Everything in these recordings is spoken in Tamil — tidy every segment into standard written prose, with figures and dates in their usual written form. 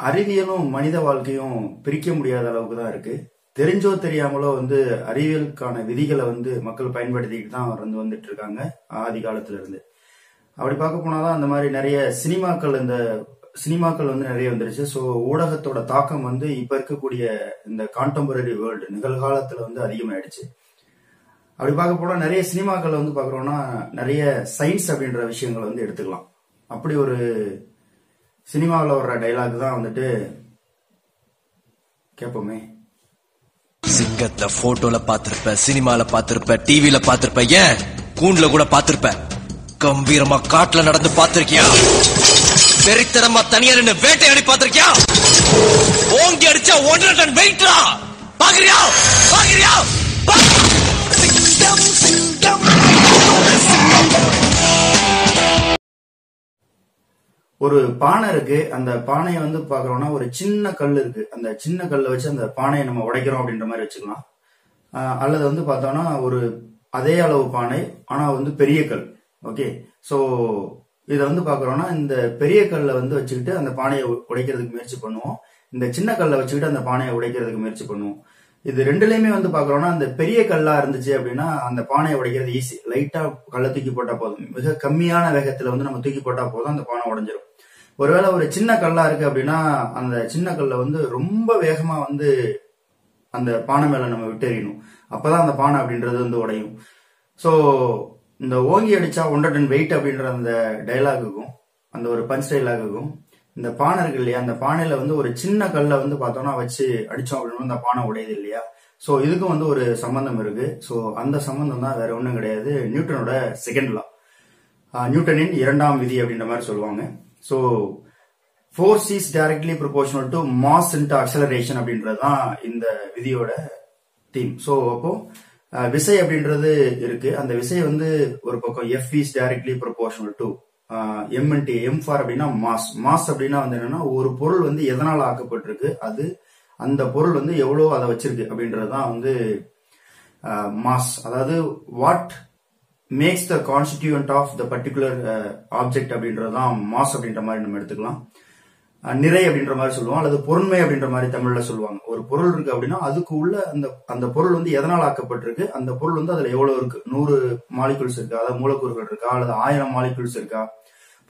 அறிவியலும் மனித வாழ்க்கையும் பிரிக்க முடியாத அளவுக்கு தான் இருக்கு. தெரிஞ்சோ தெரியாமலோ அறிவியலுக்கான விதிகளை மக்கள் பயன்படுத்திக்கிட்டு தான் வந்துட்டு இருக்காங்க ஆதி காலத்துல இருந்து. அப்படி பார்க்க போனாதான் அந்த மாதிரி நிறைய சினிமாக்கள் நிறைய வந்துருச்சு. ஸோ ஊடகத்தோட தாக்கம் இப்ப இருக்கக்கூடிய இந்த கான்டெம்பரரி வேர்ல்டு நிகழ்காலத்துல அதிகமாயிடுச்சு. அப்படி பார்க்க போனா நிறைய சினிமாக்கள் பாக்குறோம்னா நிறைய சயின்ஸ் அப்படின்ற விஷயங்கள் எடுத்துக்கலாம். அப்படி ஒரு சினிமாவில் வர்ற டைலாக் தான் கேட்போமே. சிங்கத்துல போட்டோல பாத்திருப்ப, சினிமால பாத்திருப்ப, டிவில பாத்திருப்ப, ஏன் கூண்டுல கூட பாத்திருப்ப. கம்பீரமா காட்டுல நடந்து பாத்திருக்கியா? வெறித்தனமா தனியா நின்று வேட்டையாடி பாத்திருக்கியா? ஓங்கி அடிச்சா 1.5 டன் வெயிட்ரா. பாக்குறியா? பாக்குறியா? சிங்கம் சிங்கம். ஒரு பானை இருக்கு. அந்த பானையை பாக்குறோம்னா ஒரு சின்ன கல் இருக்கு. அந்த சின்ன கல்லை வச்சு அந்த பானையை நம்ம உடைக்கிறோம் அப்படின்ற மாதிரி வச்சுக்கலாம். அல்லது பார்த்தோம்னா ஒரு அதே அளவு பானை ஆனா பெரிய கல். ஓகே, சோ இதை பாக்குறோம்னா இந்த பெரிய கல்லை வச்சுக்கிட்டு அந்த பானையை உடைக்கிறதுக்கு முயற்சி பண்ணுவோம். இந்த சின்ன கல்லை வச்சுக்கிட்டு அந்த பானையை உடைக்கிறதுக்கு முயற்சி பண்ணுவோம். இது ரெண்டுலயுமே பாக்குறோம்னா அந்த பெரிய கல்லா இருந்துச்சு அப்படின்னா அந்த பானையை உடைக்கிறது ஈஸி. லைட்டா கல்லை தூக்கி போட்டா போதும். மிக கம்மியான வேகத்துல நம்ம தூக்கி போட்டா போதும், அந்த பானை உடைஞ்சிடும். ஒருவேளை ஒரு சின்ன கல்லா இருக்கு அப்படின்னா அந்த சின்ன கல்ல ரொம்ப வேகமா அந்த பானை மேல நம்ம விட்டெறியணும். அப்பதான் அந்த பானை அப்படின்றது உடையும். சோ இந்த ஓங்கி அடிச்சா 1.5 டன் வெயிட் அப்படின்ற அந்த டைலாகுக்கும் அந்த ஒரு பஞ்ச் டைலாகுக்கும் இந்த பானை இருக்கு இல்லையா, அந்த பானையில ஒரு சின்ன கல்ல பார்த்தோம்னா வச்சு அடிச்சோம் அப்படின்னு அந்த பானை உடையுது இல்லையா. சோ இதுக்கும் ஒரு சம்பந்தம் இருக்கு. சோ அந்த சம்பந்தம் தான் வேற ஒண்ணும் கிடையாது, நியூட்டனோட செகண்ட் லா, நியூட்டனின் 2ஆம் விதி அப்படின்ற மாதிரி சொல்லுவாங்க. So force is directly proportional to mass into acceleration அப்படின்றதுதான் இந்த விதியோட தீம். சோ அப்போ விசை அப்படின்றது இருக்கு. அந்த விசை ஒரு பக்கம் F is directly proportional to M into M for அப்படின்னா மாஸ். மாஸ் அப்படின்னா என்னன்னா ஒரு பொருள் எதனால ஆக்கப்பட்டிருக்கு, அது அந்த பொருள் எவ்வளவு அதை வச்சிருக்கு அப்படின்றதுதான் மாஸ். அதாவது what makes the constituent of the particular object அப்படின்றதான் மாஸ் அப்படின்ற மாதிரி நம்ம எடுத்துக்கலாம். நிறை அப்படின்ற மாதிரி சொல்லுவோம், அல்லது பொருண்மை அப்படின்ற மாதிரி தமிழ்ல சொல்லுவாங்க. ஒரு பொருள் இருக்கு அப்படின்னா அதுக்கு உள்ள அந்த பொருள் எதனால் ஆக்கப்பட்டிருக்கு, அந்த பொருள் அதுல எவ்வளவு இருக்கு, 100 மாலிகுல்ஸ் இருக்கா, அதாவது மூலக்கூறுகள் இருக்கா, அல்லது 1000 மாலிகுல்ஸ் இருக்கா.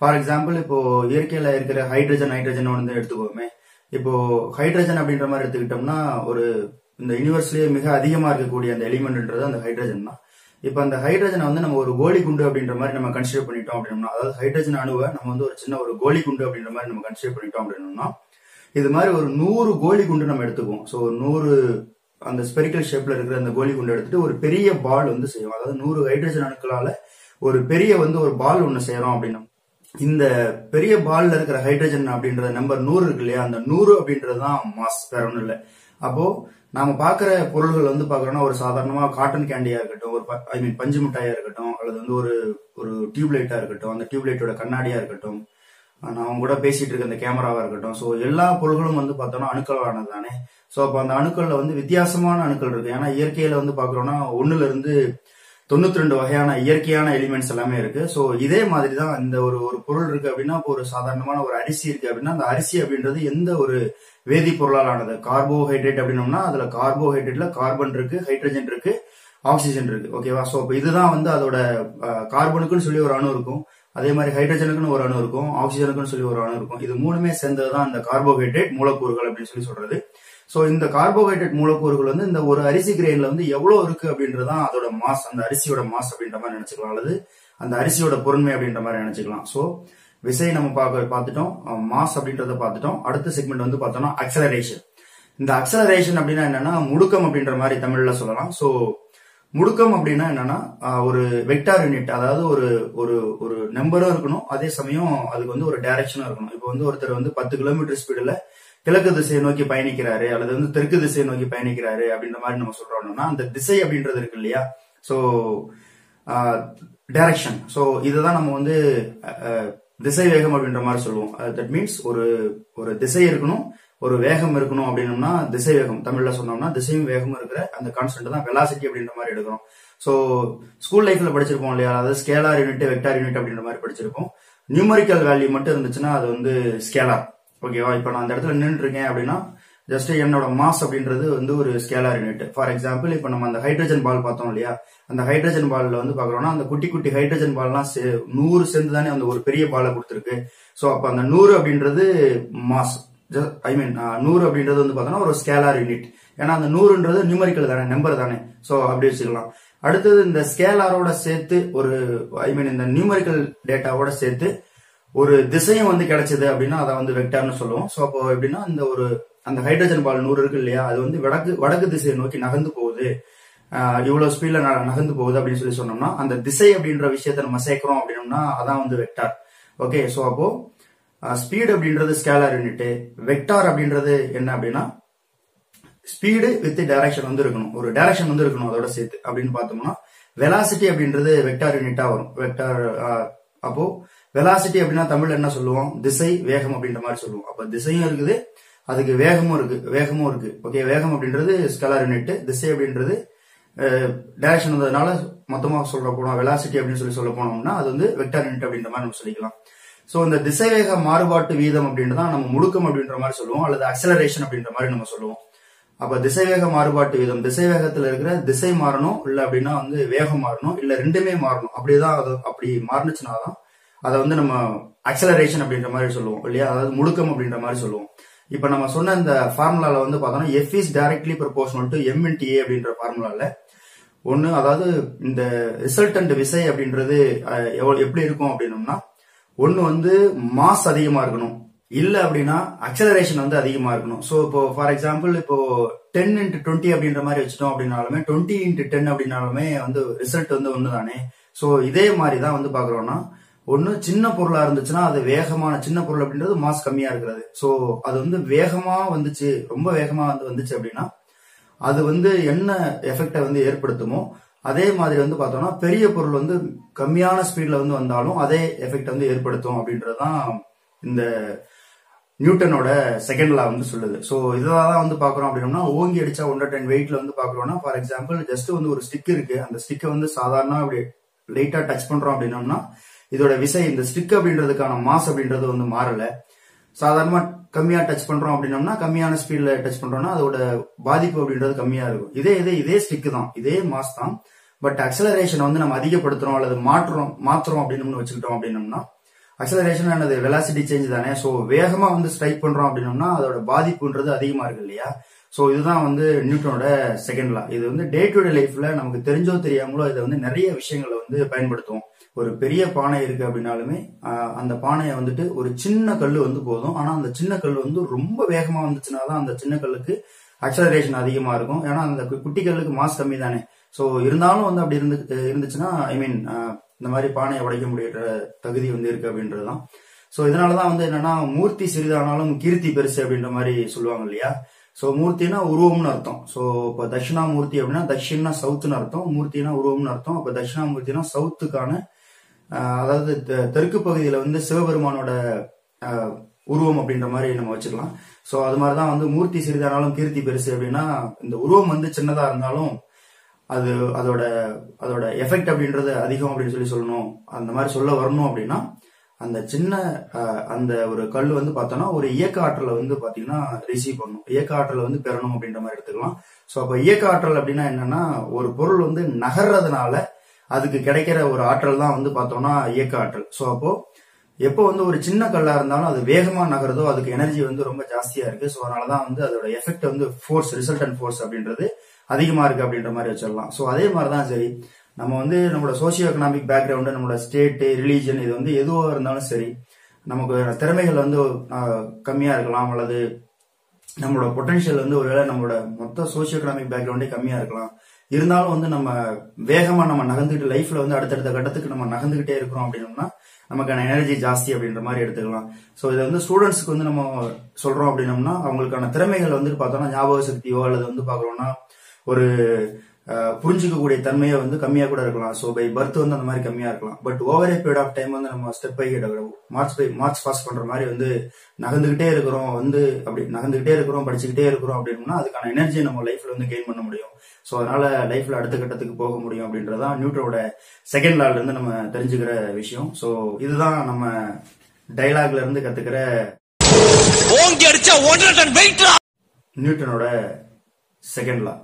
ஃபார் எக்ஸாம்பிள் இப்போ இயற்கையில இருக்கிற ஹைட்ரஜன் எடுத்துக்கோமே. இப்போ ஹைட்ரஜன் அப்படின்ற மாதிரி எடுத்துக்கிட்டோம்னா இந்த யூனிவர்ஸ்லயே மிக அதிகமா இருக்கக்கூடிய அந்த எலிமெண்ட்ன்றது அந்த ஹைட்ரஜன் தான். இப்ப அந்த ஹைட்ரஜனை நம்ம ஒரு கோலி குண்டு அப்படின்ற மாதிரி நம்ம கன்சிடர் பண்ணிட்டோம் அப்படின்னா, அதாவது ஹைட்ரஜன் அணுவை நம்ம ஒரு சின்ன ஒரு கோலி குண்டு அப்படின்ற மாதிரி நம்ம கன்சிடர் பண்ணிட்டோம் அப்படின்னா, இது மாதிரி ஒரு 100 கோலி குண்டு நம்ம எடுத்துக்குவோம். ஸோ 100 அந்த ஸ்பெரிக்கல் ஷேப்ல இருக்கிற அந்த கோலி குண்டு எடுத்துட்டு ஒரு பெரிய பால் செய்வோம். அதாவது 100 ஹைட்ரஜன் அணுக்களால ஒரு பெரிய ஒரு பால் ஒண்ணு செய்யறோம் அப்படின்னா, இந்த பெரிய பால்ல இருக்கிற ஹைட்ரஜன் அப்படின்ற நம்பர் 100 இருக்கு இல்லையா, அந்த 100 அப்படின்றதுதான் மாஸ், வேற ஒண்ணும் இல்லை. அப்போ நாம பாக்குற பொருள்கள் பாக்குறோம்னா ஒரு சாதாரணமா காட்டன் கேண்டியா இருக்கட்டும், ஒரு பஞ்சு மிட்டாயா இருக்கட்டும், அல்லது ஒரு டியூப்லைட்டா இருக்கட்டும், அந்த டியூப்லைட்டோட கண்ணாடியா இருக்கட்டும், நான் கூட பேசிட்டு இருக்க அந்த கேமராவா இருக்கட்டும். சோ எல்லா பொருள்களும் பார்த்தோம்னா அணுக்களானது தானே. சோ அப்ப அந்த அணுக்கள்ல வித்தியாசமான அணுக்கள் இருக்கு. ஏன்னா இயற்கையில பாக்குறோம்னா 1ல இருந்து 92 வகையான இயற்கையான எலிமெண்ட்ஸ் எல்லாமே இருக்கு. சோ இதே மாதிரிதான் இந்த ஒரு பொருள் இருக்கு அப்படின்னா, இப்போ ஒரு சாதாரணமான ஒரு அரிசி இருக்கு அப்படின்னா, அந்த அரிசி அப்படின்றது எந்த ஒரு வேதிப்பொருளால் ஆனது, கார்போஹைட்ரேட் அப்படின்னோம்னா அதுல கார்போஹைட்ரேட்ல கார்பன் இருக்கு, ஹைட்ரஜன் இருக்கு, ஆக்சிஜன் இருக்கு. ஓகேவா. சோ இப்ப இதுதான் அதோட கார்பனுக்குன்னு சொல்லி ஒரு அணு இருக்கும், அதே மாதிரி ஹைட்ரஜனுக்குன்னு ஒரு அணு இருக்கும், ஆக்சிஜனுக்குன்னு சொல்லி ஒரு அணு இருக்கும். இது மூணுமே சேர்ந்ததுதான் இந்த கார்போஹைட்ரேட் மூலக்கூறுகள் அப்படின்னு சொல்லி சொல்றது. சோ இந்த கார்போஹைட்ரேட் மூலக்கூறுகள் இந்த ஒரு அரிசி கிரெயின்ல எவ்வளவு இருக்கு அப்படின்றதான் அதோட மாஸ், அந்த அரிசியோட மாஸ் அப்படின்ற மாதிரி நினைச்சுக்கலாம், அல்லது அந்த அரிசியோட பொருண்மை அப்படின்ற மாதிரி நினைச்சுக்கலாம். சோ விசை நம்ம பார்த்துட்டோம், மாஸ் அப்படின்றத பார்த்துட்டோம். அடுத்த செக்மெண்ட் பார்த்தோம்னா அக்சலரேஷன். இந்த அக்சலரேஷன் அப்படின்னா என்னன்னா முடுக்கம் அப்படின்ற மாதிரி தமிழ்ல சொல்லலாம். சோ முடுக்கம் அப்படின்னா என்னன்னா ஒரு வெக்டார் யூனிட், அதாவது ஒரு நம்பரும் இருக்கணும், அதே சமயம் அதுக்கு ஒரு டைரக்ஷனும் இருக்கணும். இப்போ ஒருத்தர் 10 கிலோமீட்டர் ஸ்பீடுல கிழக்கு திசையை நோக்கி பயணிக்கிறாரு, அல்லது தெற்கு திசையை நோக்கி பயணிக்கிறாரு அப்படின்ற மாதிரி நம்ம சொல்றோம்னா, அந்த திசை அப்படின்றது இருக்கு இல்லையா. So direction. சோ இதுதான் நம்ம திசை வேகம் அப்படின்ற மாதிரி சொல்லுவோம். தட் மீன்ஸ் ஒரு திசை இருக்கணும், ஒரு வேகம் இருக்கணும் அப்படின்னோம்னா திசை வேகம் தமிழ்ல சொன்னோம்னா திசையும் வேகமும் இருக்கிற அந்த கான்ஸ்டன்ட் தான் வெலாசிட்டி அப்படின்ற மாதிரி எடுக்கிறோம். சோ ஸ்கூல் லைஃப்ல படிச்சிருப்போம் இல்லையா, அதாவது ஸ்கேலார் யூனிட், வெக்டார் யூனிட் அப்படின்ற மாதிரி படிச்சிருப்போம். நியூமரிக்கல் வேல்யூ மட்டும் இருந்துச்சுன்னா அது ஸ்கேலார். ஓகேவா? இப்ப நான் அந்த இடத்துல நின்று இருக்கேன் அப்படின்னா ஜஸ்ட் என்னோட மாஸ் அப்படின்றது வந்து ஒரு ஸ்கேலார் யூனிட். ஃபார் எக்ஸாம்பிள் இப்ப நம்ம அந்த ஹைட்ரஜன் பால் பார்த்தோம் இல்லையா, அந்த ஹைட்ரஜன் பால்ல வந்து பாக்குறோம்னா அந்த குட்டி குட்டி ஹைட்ரஜன் பால்லாம் 100 சேர்ந்து தானே அந்த ஒரு பெரிய பாலை கொடுத்துருக்கு. சோ அப்ப அந்த 100 அப்படின்றது மாஸ், ஐ மீன் 100 அப்படின்றது வந்து பாத்தோம்னா ஒரு ஸ்கேலார் யூனிட். ஏன்னா அந்த 100ன்றது நியூமரிக்கல் தானே, நம்பர் தானே. சோ அப்படி வச்சுக்கலாம். அடுத்தது இந்த ஸ்கேலாரோட சேர்த்து ஒரு, ஐ மீன் இந்த நியூமரிக்கல் டேட்டாவோட சேர்த்து ஒரு திசையும் வந்து கிடைச்சது அப்படின்னா அதை வந்து வெக்டார்னு சொல்லுவோம். சோ அப்போ எப்படின்னா அந்த ஹைட்ரஜன் பால் 100 இருக்கு இல்லையா, அது வந்து வடக்கு திசையை நோக்கி நகர்ந்து போகுது, இவ்வளவு ஸ்பீட்ல நகர்ந்து போகுது அப்படின்னு சொல்லி சொன்னோம்னா அந்த திசை அப்படின்ற விஷயத்த நம்ம சேர்க்கிறோம் அப்படின்னோம்னா அதான் வந்து வெக்டார். ஓகே, சோ அப்போ ஸ்பீடு அப்படின்றது ஸ்கேலார் யூனிட், வெக்டார் அப்படின்றது என்ன அப்படின்னா ஸ்பீடு வித் டைரக்ஷன் வந்து இருக்கணும், ஒரு டைரக்ஷன் வந்து இருக்கணும் அதோட சேர்த்து அப்படின்னு பார்த்தோம்னா வெலாசிட்டி அப்படின்றது வெக்டார் யூனிட்டா வரும். வெக்டார் அப்போ வெலாசிட்டி அப்படின்னா தமிழ்ல என்ன சொல்லுவோம், திசை வேகம் அப்படின்ற மாதிரி சொல்லுவோம். அப்ப திசையும் இருக்குது, அதுக்கு வேகமும் இருக்கு. ஓகே, வேகம் அப்படின்றது ஸ்கேலார் யூனிட், திசை அப்படின்றது டைரக்ஷன் வந்ததுனால மொத்தமா சொல்ற போனோம் வெலாசிட்டி அப்படின்னு சொல்ல போனோம்னா அது வந்து வெக்டார் யூனிட் அப்படின்ற மாதிரி நம்ம சொல்லிக்கலாம். சோ இந்த திசைவேக மாறுபாட்டு வீதம் அப்படின்றதான் நம்ம முடுக்கம் அப்படின்ற மாதிரி சொல்லுவோம், அல்லது அக்சலரேஷன் அப்படின்ற மாதிரி நம்ம சொல்லுவோம். அப்ப திசைவேக மாறுபாட்டு வீதம், திசைவேகத்துல இருக்கிற திசை மாறணும், இல்ல அப்படின்னா வந்து வேகம் மாறணும், இல்ல ரெண்டுமே மாறணும். அப்படிதான் அது அப்படி மாறுனுச்சுனாதான் அதை வந்து நம்ம அக்சலரேஷன் அப்படின்ற மாதிரி சொல்லுவோம் இல்லையா, அதாவது முடுக்கம் அப்படின்ற மாதிரி சொல்லுவோம். இப்ப நம்ம சொன்ன இந்த ஃபார்முலால வந்து பார்த்தோம்னா F is directly proportional to m into a அப்படின்ற ஃபார்முலால ஒண்ணு, அதாவது இந்த ரிசல்டன்ட் விசை அப்படின்றது எப்படி இருக்கும் அப்படின்னோம்னா ஒண்ணு வந்து மாஸ் அதிகமா இருக்கணும், இல்ல அப்படின்னா அக்சலரேஷன் வந்து அதிகமா இருக்கணும். சோ இப்போ ஃபார் எக்ஸாம்பிள் இப்போ 10x20 அப்படின்ற மாதிரி வச்சுட்டோம் அப்படின்னாலுமே 20x10 அப்படின்னாலுமே வந்து ரிசல்ட் வந்து ஒண்ணுதானே. சோ இதே மாதிரிதான் வந்து பாக்குறோம்னா ஒண்ணு சின்ன பொருளா இருந்துச்சுன்னா அது வேகமான சின்ன பொருள் அப்படின்றது மாஸ் கம்மியா இருக்கிறது. சோ அது வந்து வேகமா வந்துச்சு, ரொம்ப வேகமா வந்துச்சு அப்படின்னா அது வந்து என்ன எஃபெக்டை வந்து ஏற்படுத்துமோ அதே மாதிரி வந்து பார்த்தோம்னா பெரிய பொருள் வந்து கம்மியான ஸ்பீட்ல வந்து வந்தாலும் அதே எஃபெக்ட் வந்து ஏற்படுத்தும் அப்படின்றதுதான் இந்த நியூட்டனோட செகண்ட் லா வந்து சொல்லுது. சோ இதெல்லாம் வந்து பாக்குறோம் அப்படின்னா ஓங்கி அடிச்சா 110 வெயிட்ல வந்து பாக்குறோம்னா ஃபார் எக்ஸாம்பிள் ஜஸ்ட் வந்து ஒரு ஸ்டிக் இருக்கு, அந்த ஸ்டிக்கை வந்து சாதாரண அப்படி லைட்டா டச் பண்றோம் அப்படின்னோம்னா இதோட விசை, இந்த ஸ்டிக் அப்படின்றதுக்கான மாஸ் அப்படின்றது வந்து மாறல. சாதாரணமா கம்மியா டச் பண்றோம் அப்படின்னோம்னா கம்மியான ஸ்பீட்ல டச் பண்றோம்னா அதோட பாதிப்பு அப்படின்றது கம்மியா இருக்கும். இதே ஸ்டிக் தான், இதே மாஸ் தான், பட் அக்சலரேஷன் வந்து நம்ம அதிகப்படுத்துறோம் அல்லது மாத்துறோம் அப்படின்னு வச்சுக்கிட்டோம் அப்படின்னோம்னா அக்சலரேஷன் ஆனது வெலாசிட்டி சேஞ்ச் தானே. சோ வேகமா வந்து ஸ்ட்ரைக் பண்றோம் அப்படின்னோம்னா அதோட பாதிப்புன்றது அதிகமா இருக்கு இல்லையா. சோ இதுதான் வந்து நியூட்டனோட செகண்ட் லா. இது வந்து டே டு டே லைஃப்ல நமக்கு தெரிஞ்சோ தெரியாமலோ இதை வந்து நிறைய விஷயங்களை வந்து பயன்படுத்துவோம். ஒரு பெரிய பானை இருக்கு அப்படின்னாலுமே அந்த பானையை வந்துட்டு ஒரு சின்ன கல் வந்து போதும், ஆனா அந்த சின்ன கல் வந்து ரொம்ப வேகமா வந்துச்சுன்னா தான் அந்த சின்ன கல்லுக்கு அக்சலரேஷன் அதிகமா இருக்கும். ஏன்னா அந்த குட்டி கல்லுக்கு மாஸ் கம்மி தானே. சோ இருந்தாலும் வந்து அப்படி இருந்துச்சுன்னா ஐ மீன் இந்த மாதிரி பானையை உடைக்க முடியுற தகுதி வந்து இருக்கு அப்படின்றதுதான். சோ இதனாலதான் வந்து என்னன்னா மூர்த்தி சிறிதானாலும் கீர்த்தி பெருசு அப்படின்ற மாதிரி சொல்லுவாங்க இல்லையா. சோ மூர்த்தினா உருவம்னு அர்த்தம். சோ இப்ப தட்சிணாமூர்த்தி அப்படின்னா தட்சிணா சவுத்துன்னு அர்த்தம், மூர்த்தினா உருவம்னு அர்த்தம். அப்ப தட்சிணாமூர்த்தினா சவுத்துக்கான, அதாவது தெற்கு பகுதியில வந்து சிவபெருமானோட உருவம் அப்படின்ற மாதிரி நம்ம வச்சுக்கலாம். சோ அது மாதிரிதான் வந்து மூர்த்தி சிறிதானாலும் கீர்த்தி பெருசு அப்படின்னா இந்த உருவம் வந்து சின்னதா இருந்தாலும் அது அதோட எஃபெக்ட் அப்படின்றது அதிகம் அப்படின்னு சொல்லணும். அந்த மாதிரி சொல்ல வரணும் அப்படின்னா அந்த சின்ன அந்த ஒரு கல் வந்து பார்த்தோம்னா ஒரு இயக்க ஆற்றலை வந்து பாத்தீங்கன்னா ரிசீவ் பண்ணும், இயக்க ஆற்றலை வந்து பெறணும் அப்படின்ற மாதிரி எடுத்துக்கலாம். சோ அப்ப இயக்க ஆற்றல் அப்படின்னா என்னன்னா ஒரு பொருள் வந்து நகர்றதுனால அதுக்கு கிடைக்கிற ஒரு ஆற்றல் தான் வந்து பார்த்தோம்னா இயக்க ஆற்றல். சோ அப்போ எப்போ வந்து ஒரு சின்ன கல்லா இருந்தாலும் அது வேகமா நகருதோ அதுக்கு எனர்ஜி வந்து ரொம்ப ஜாஸ்தியா இருக்கு. சோ அதனாலதான் வந்து அதோட எஃபெக்ட் வந்து ஃபோர்ஸ், ரிசல்டன்ட் ஃபோர்ஸ் அப்படின்றது அதிகமா இருக்கு அப்படின்ற மாதிரி வச்சிடலாம். சோ அதே மாதிரிதான் சரி நம்ம வந்து நம்மளோட சோசியோ எக்கனாமிக் பேக்ரவுண்டு, நம்மளோட ஸ்டேட், ரிலீஜன், இது வந்து எதுவா இருந்தாலும் சரி நமக்கு திறமைகள் வந்து கம்மியா இருக்கலாம், அல்லது நம்மளோட பொட்டன்ஷியல் வந்து ஒருவேளை நம்மளோட மொத்த சோசியோ எக்கனாமிக் பேக்ரவுண்டே கம்மியா இருக்கலாம். இருந்தாலும் வந்து நம்ம வேகமா நம்ம நகர்ந்துகிட்டு லைஃப்ல வந்து அடுத்தடுத்த கட்டத்துக்கு நம்ம நகர்ந்துகிட்டே இருக்கிறோம் அப்படின்னோம்னா நமக்கான எனர்ஜி ஜாஸ்தி அப்படின்ற மாதிரி எடுத்துக்கலாம். சோ இதை வந்து ஸ்டூடெண்ட்ஸ்க்கு வந்து நம்ம சொல்றோம் அப்படின்னோம்னா அவங்களுக்கான திறமைகள் வந்து பார்த்தோம்னா ஞாபக சக்தியோ அல்லது வந்து பாக்குறோம்னா ஒரு புரிஞ்சிக்கக்கூடிய தன்மையை வந்து கம்மியா கூட இருக்கலாம். சோ பை பர்த் வந்து அந்த மாதிரி கம்மியா இருக்கலாம். But over a period of time வந்து நம்ம ஸ்டெப் பை மார்ச் பாஸ் பண்ற மாதிரி வந்து நகர்ந்துகிட்டே இருக்கிறோம், வந்து அப்படி நகர்ந்துகிட்டே இருக்கிறோம், படிச்சுக்கிட்டே இருக்கிறோம் அப்படின்னா அதுக்கான எனர்ஜி நம்ம லைஃப்ல வந்து கெயின் பண்ண முடியும். சோ அதனால லைஃப்ல அடுத்த கட்டத்துக்கு போக முடியும் அப்படின்றதான் நியூட்டனோட செகண்ட் லால இருந்து நம்ம தெரிஞ்சுக்கிற விஷயம். சோ இதுதான் நம்ம டைலாக்ல இருந்து கத்துக்கிற ஓங்கி அடிச்சா 1.5 டன் வெயிட். நியூட்டனோட செகண்ட் லா.